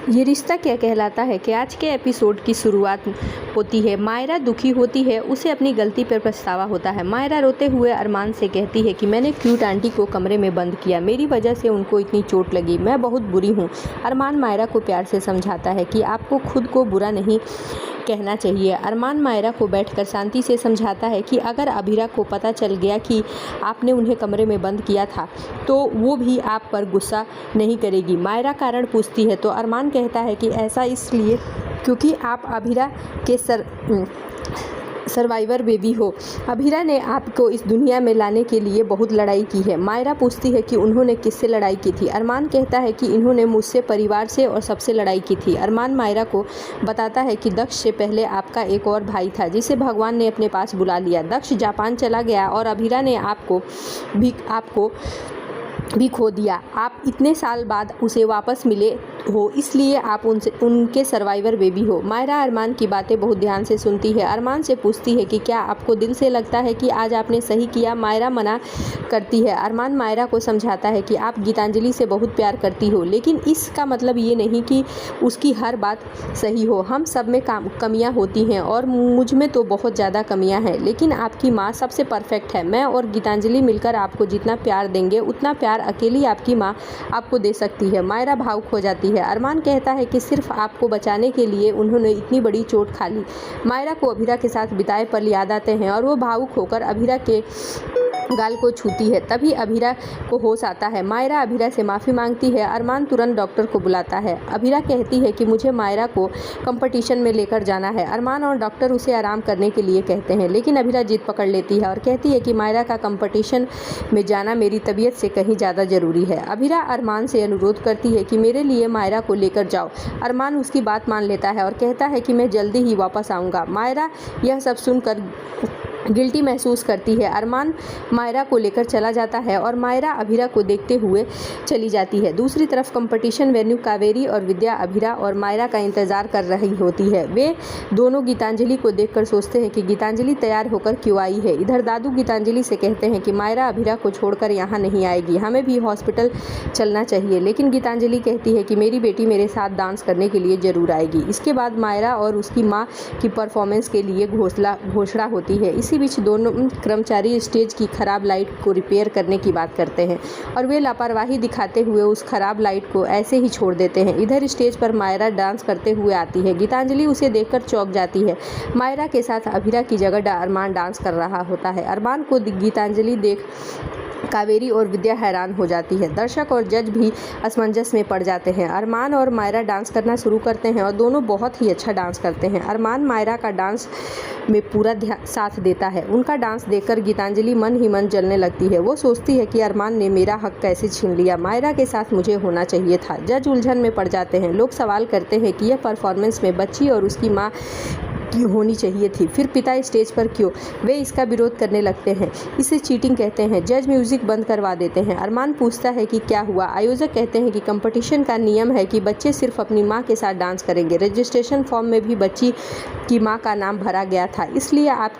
ये रिश्ता क्या कहलाता है कि आज के एपिसोड की शुरुआत होती है। मायरा दुखी होती है, उसे अपनी गलती पर पछतावा होता है। मायरा रोते हुए अरमान से कहती है कि मैंने क्यूट आंटी को कमरे में बंद किया, मेरी वजह से उनको इतनी चोट लगी, मैं बहुत बुरी हूँ। अरमान मायरा को प्यार से समझाता है कि आपको खुद को बुरा नहीं कहना चाहिए। अरमान मायरा को बैठकर शांति से समझाता है कि अगर अभीरा को पता चल गया कि आपने उन्हें कमरे में बंद किया था तो वो भी आप पर गुस्सा नहीं करेगी। मायरा कारण पूछती है तो अरमान कहता है कि ऐसा इसलिए क्योंकि आप अभीरा के सर्वाइवर बेबी हो। अभीरा ने आपको इस दुनिया में लाने के लिए बहुत लड़ाई की है। मायरा पूछती है कि उन्होंने किससे लड़ाई की थी। अरमान कहता है कि इन्होंने मुझसे, परिवार से और सबसे लड़ाई की थी। अरमान मायरा को बताता है कि दक्ष से पहले आपका एक और भाई था जिसे भगवान ने अपने पास बुला लिया। दक्ष जापान चला गया और अभीरा ने आपको भी खो दिया। आप इतने साल बाद उसे वापस मिले हो, इसलिए आप उनके सर्वाइवर बेबी हो। मायरा अरमान की बातें बहुत ध्यान से सुनती है। अरमान से पूछती है कि क्या आपको दिल से लगता है कि आज आपने सही किया। मायरा मना करती है। अरमान मायरा को समझाता है कि आप गीतांजलि से बहुत प्यार करती हो, लेकिन इसका मतलब ये नहीं कि उसकी हर बात सही हो। हम सब में कमियां होती हैं और मुझ में तो बहुत ज़्यादा कमियां हैं, लेकिन आपकी माँ सबसे परफेक्ट है। मैं और गीतांजलि मिलकर आपको जितना प्यार देंगे उतना प्यार अकेली आपकी माँ आपको दे सकती है। मायरा भावुक हो जाती है। अरमान कहता है कि सिर्फ आपको बचाने के लिए उन्होंने इतनी बड़ी चोट खा ली। मायरा को अभीरा के साथ बिताए पल याद आते हैं और वो भावुक होकर अभीरा के गाल को छूती है। तभी अभीरा को होश आता है। मायरा अभीरा से माफ़ी मांगती है। अरमान तुरंत डॉक्टर को बुलाता है। अभीरा कहती है कि मुझे मायरा को कंपटीशन में लेकर जाना है। अरमान और डॉक्टर उसे आराम करने के लिए कहते हैं, लेकिन अभीरा जिद पकड़ लेती है और कहती है कि मायरा का कंपटीशन में जाना मेरी तबीयत से कहीं ज़्यादा ज़रूरी है। अभीरा अरमान से अनुरोध करती है कि मेरे लिए मायरा को लेकर जाओ। अरमान उसकी बात मान लेता है और कहता है कि मैं जल्दी ही वापस आऊँगा। मायरा यह सब सुनकर गिल्टी महसूस करती है। अरमान मायरा को लेकर चला जाता है और मायरा अभीरा को देखते हुए चली जाती है। दूसरी तरफ कंपटीशन वेन्यू कावेरी और विद्या अभीरा और मायरा का इंतज़ार कर रही होती है। वे दोनों गीतांजलि को देखकर सोचते हैं कि गीतांजलि तैयार होकर क्यों आई है। इधर दादू गीतांजलि से कहते हैं कि मायरा अभीरा को छोड़कर यहाँ नहीं आएगी, हमें भी हॉस्पिटल चलना चाहिए। लेकिन गीतांजलि कहती है कि मेरी बेटी मेरे साथ डांस करने के लिए ज़रूर आएगी। इसके बाद मायरा और उसकी माँ की परफॉर्मेंस के लिए घोषणा होती है। इसी बीच दोनों कर्मचारी स्टेज की खराब लाइट को रिपेयर करने की बात करते हैं और वे लापरवाही दिखाते हुए उस खराब लाइट को ऐसे ही छोड़ देते हैं। इधर स्टेज पर मायरा डांस करते हुए आती है। गीतांजलि उसे देखकर चौंक जाती है। मायरा के साथ अभीरा की जगह अरमान डांस कर रहा होता है। अरमान को गीतांजलि देख कावेरी और विद्या हैरान हो जाती है। दर्शक और जज भी असमंजस में पड़ जाते हैं। अरमान और मायरा डांस करना शुरू करते हैं और दोनों बहुत ही अच्छा डांस करते हैं। अरमान मायरा का डांस में पूरा साथ देता है। उनका डांस देखकर गीतांजलि मन ही मन जलने लगती है। वो सोचती है कि अरमान ने मेरा हक कैसे छीन लिया, मायरा के साथ मुझे होना चाहिए था। जज उलझन में पड़ जाते हैं। लोग सवाल करते हैं कि यह परफॉर्मेंस में बच्ची और उसकी माँ की होनी चाहिए थी, फिर पिता स्टेज पर क्यों। वे इसका विरोध करने लगते हैं, इसे चीटिंग कहते हैं। जज म्यूजिक बंद करवा देते हैं। अरमान पूछता है कि क्या हुआ। आयोजक कहते हैं कि कंपटीशन का नियम है कि बच्चे सिर्फ अपनी माँ के साथ डांस करेंगे। रजिस्ट्रेशन फॉर्म में भी बच्ची की माँ का नाम भरा गया था, इसलिए आप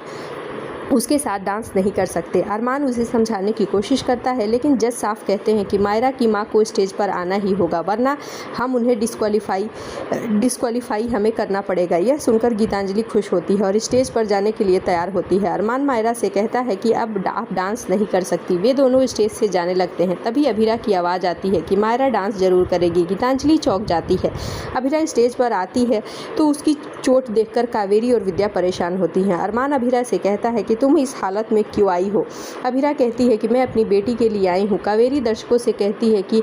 उसके साथ डांस नहीं कर सकते। अरमान उसे समझाने की कोशिश करता है, लेकिन जज साफ कहते हैं कि मायरा की माँ को स्टेज पर आना ही होगा, वरना हम उन्हें डिस्क्वालीफाई हमें करना पड़ेगा। यह सुनकर गीतांजलि खुश होती है और स्टेज पर जाने के लिए तैयार होती है। अरमान मायरा से कहता है कि अब आप डांस नहीं कर सकती। वे दोनों स्टेज से जाने लगते हैं। तभी अभीरा की आवाज़ आती है कि मायरा डांस जरूर करेगी। गीतांजलि चौंक जाती है। अभीरा स्टेज पर आती है तो उसकी चोट देखकर कावेरी और विद्या परेशान होती हैं। अरमान अभीरा से कहता है कि तुम इस हालत में क्यों आई हो। अभीरा कहती है कि मैं अपनी बेटी के लिए आई हूँ। कावेरी दर्शकों से कहती है कि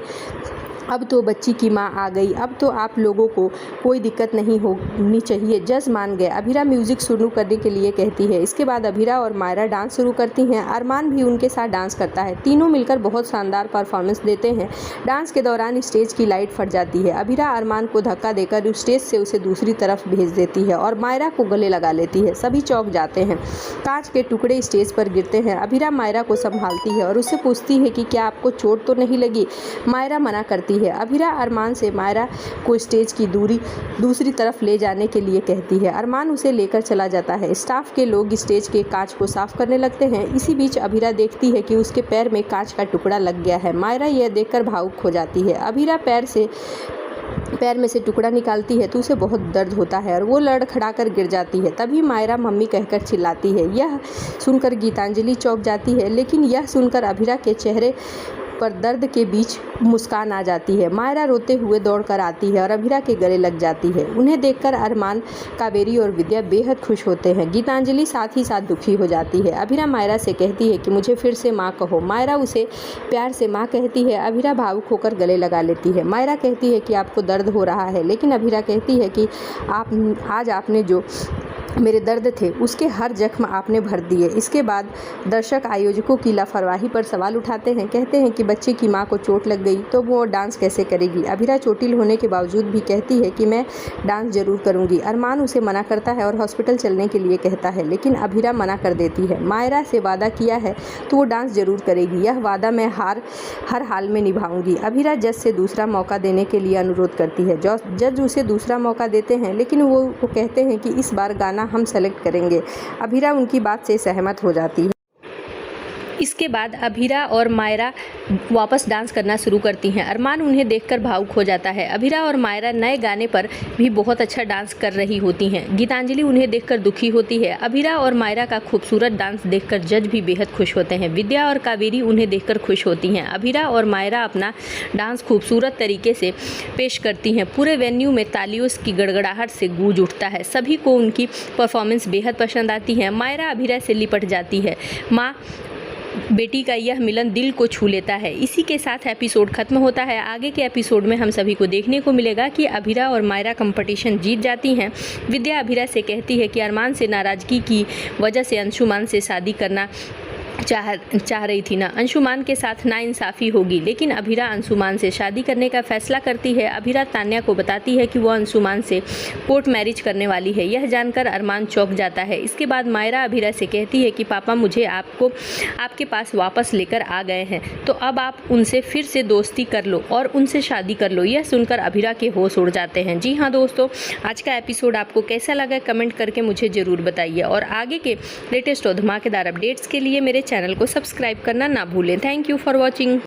अब तो बच्ची की माँ आ गई, अब तो आप लोगों को कोई दिक्कत नहीं होनी चाहिए। जज मान गए। अभीरा म्यूजिक शुरू करने के लिए कहती है। इसके बाद अभीरा और मायरा डांस शुरू करती हैं। अरमान भी उनके साथ डांस करता है। तीनों मिलकर बहुत शानदार परफॉर्मेंस देते हैं। डांस के दौरान स्टेज की लाइट फट जाती है। अभीरा अरमान को धक्का देकर स्टेज से उसे दूसरी तरफ भेज देती है और मायरा को गले लगा लेती है। सभी चौंक जाते हैं। कांच के टुकड़े स्टेज पर गिरते हैं। अभीरा मायरा को संभालती है और उससे पूछती है कि क्या आपको चोट तो नहीं लगी। मायरा मना करती है। अभीरा अरमान से मायरा को स्टेज की दूसरी तरफ ले जाने के लिए कहती है। अरमान उसे लेकर चला जाता है। स्टाफ के लोग स्टेज के कांच को साफ करने लगते हैं। इसी बीच अभीरा देखती है कि उसके पैर में कांच का टुकड़ा लग गया है। मायरा यह देखकर भावुक हो जाती है। अभीरा पैर से पैर में से टुकड़ा निकालती है तो उसे बहुत दर्द होता है और वो लड़खड़ा कर गिर जाती है। तभी मायरा मम्मी कहकर चिल्लाती है। यह सुनकर गीतांजलि चौंक जाती है, लेकिन यह सुनकर अभिरा के चेहरे पर दर्द के बीच मुस्कान आ जाती है। मायरा रोते हुए दौड़कर आती है और अभिरा के गले लग जाती है। उन्हें देखकर अरमान, कावेरी और विद्या बेहद खुश होते हैं। गीतांजलि साथ ही साथ दुखी हो जाती है। अभिरा मायरा से कहती है कि मुझे फिर से माँ कहो। मायरा उसे प्यार से माँ कहती है। अभिरा भावुक होकर गले लगा लेती है। मायरा कहती है कि आपको दर्द हो रहा है, लेकिन अभिरा कहती है कि आज आपने जो मेरे दर्द थे उसके हर जख्म आपने भर दिए। इसके बाद दर्शक आयोजकों की लापरवाही पर सवाल उठाते हैं। कहते हैं कि बच्चे की मां को चोट लग गई तो वो डांस कैसे करेगी। अभिरा चोटिल होने के बावजूद भी कहती है कि मैं डांस जरूर करूंगी। अरमान उसे मना करता है और हॉस्पिटल चलने के लिए कहता है, लेकिन अभिरा मना कर देती है। मायरा से वादा किया है तो वो डांस जरूर करेगी। यह वादा मैं हर हाल में निभाऊंगी। अभिरा जज से दूसरा मौका देने के लिए अनुरोध करती है। जज उसे दूसरा मौका देते हैं, लेकिन वो कहते हैं कि इस बार गाना हम सेलेक्ट करेंगे। अभिरा उनकी बात से सहमत हो जाती है। इसके बाद अभिरा और मायरा वापस डांस करना शुरू करती हैं। अरमान उन्हें देखकर भावुक हो जाता है। अभिरा और मायरा नए गाने पर भी बहुत अच्छा डांस कर रही होती हैं। गीतांजलि उन्हें देखकर दुखी होती है। अभिरा और मायरा का खूबसूरत डांस देखकर जज भी बेहद खुश होते हैं। विद्या और कावेरी उन्हें देखकर खुश होती हैं। अभिरा और मायरा अपना डांस खूबसूरत तरीके से पेश करती हैं। पूरे वेन्यू में तालियों की गड़गड़ाहट से गूंज उठता है। सभी को उनकी परफॉर्मेंस बेहद पसंद आती है। मायरा अभिरा से लिपट जाती है। माँ बेटी का यह मिलन दिल को छू लेता है। इसी के साथ एपिसोड खत्म होता है। आगे के एपिसोड में हम सभी को देखने को मिलेगा कि अभिरा और मायरा कंपटीशन जीत जाती हैं। विद्या अभिरा से कहती है कि अरमान से नाराज़गी की वजह से अंशुमान से शादी करना चाह रही थी ना, अंशुमान के साथ नाइंसाफ़ी होगी। लेकिन अभिरा अंशुमान से शादी करने का फैसला करती है। अभिरा तान्या को बताती है कि वो अंशुमान से कोर्ट मैरिज करने वाली है। यह जानकर अरमान चौंक जाता है। इसके बाद मायरा अभिरा से कहती है कि पापा मुझे आपके पास वापस लेकर आ गए हैं, तो अब आप उनसे फिर से दोस्ती कर लो और उनसे शादी कर लो। यह सुनकर अभिरा के होश उड़ जाते हैं। जी हाँ दोस्तों, आज का एपिसोड आपको कैसा लगा कमेंट करके मुझे ज़रूर बताइए और आगे के लेटेस्ट और धमाकेदार अपडेट्स के लिए मेरे चैनल को सब्सक्राइब करना ना भूलें। Thank you for watching.